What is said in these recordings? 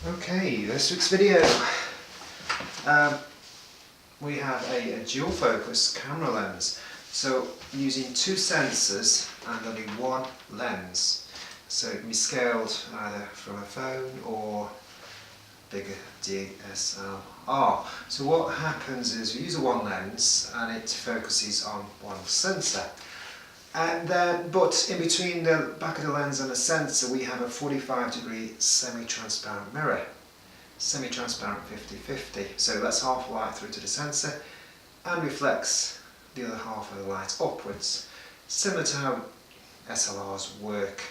Okay, this week's video. We have a dual focus camera lens. So using two sensors and only one lens. So it can be scaled either from a phone or bigger DSLR. So what happens is we use a one lens and it focuses on one sensor. And then, but in between the back of the lens and the sensor we have a 45-degree semi-transparent mirror. Semi-transparent 50-50. So that's half the light through to the sensor and reflects the other half of the light upwards. Similar to how SLRs work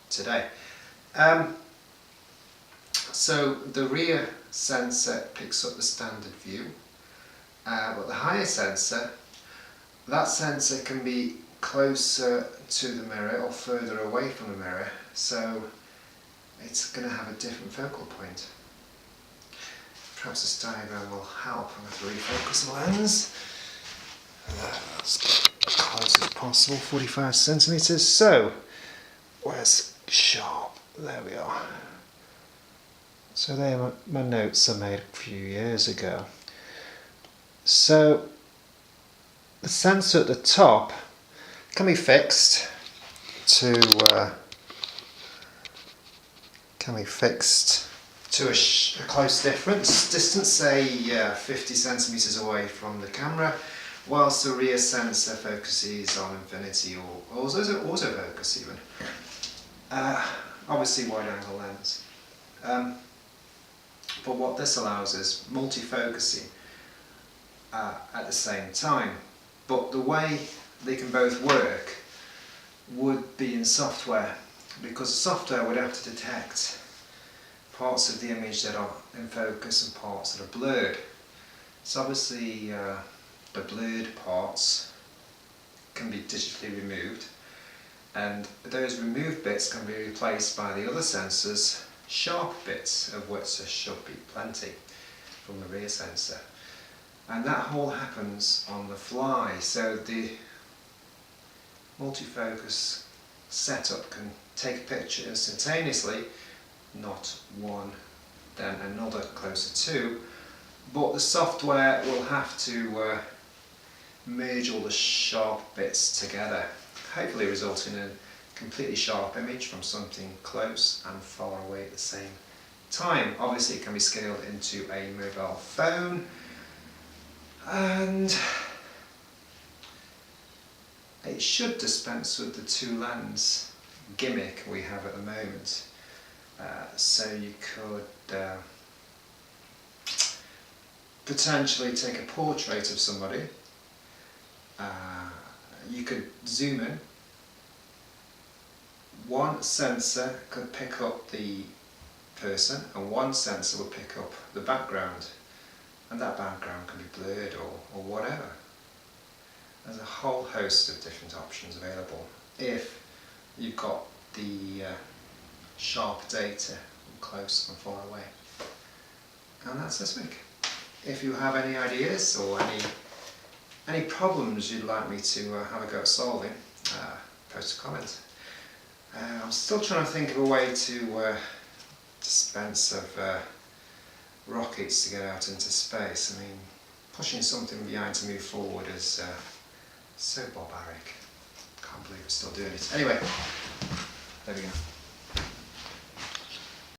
today. So the rear sensor picks up the standard view, but the higher sensor, that sensor can be closer to the mirror or further away from the mirror, so it's going to have a different focal point. Perhaps this diagram will help. I'm going to refocus the lens. Let's get as close as possible, 45 centimeters. So, where's sharp? There we are. So there, my notes are made a few years ago. So, the sensor at the top can be fixed to a close distance, say 50 centimeters away from the camera, whilst the rear sensor focuses on infinity or also autofocus even. Obviously wide angle lens. But what this allows is multi-focusing at the same time. But the way they can both work would be in software, because the software would have to detect parts of the image that are in focus and parts that are blurred. So obviously the blurred parts can be digitally removed, and those removed bits can be replaced by the other sensors' sharp bits, of which there should be plenty from the rear sensor. And that all happens on the fly, so the multi-focus setup can take a picture instantaneously, not one then another closer to, but the software will have to merge all the sharp bits together, hopefully resulting in a completely sharp image from something close and far away at the same time. Obviously it can be scaled into a mobile phone, and it should dispense with the two lens gimmick we have at the moment. So you could potentially take a portrait of somebody, you could zoom in, one sensor could pick up the person and one sensor would pick up the background, and that background can be blurred or whatever. There's a whole host of different options available if you've got the sharp data from close and far away. And that's this week. If you have any ideas or any problems you'd like me to have a go at solving, post a comment. I'm still trying to think of a way to dispense of rockets to get out into space. I mean, pushing something behind to move forward is so barbaric. Can't believe we're still doing it. Anyway, there we go.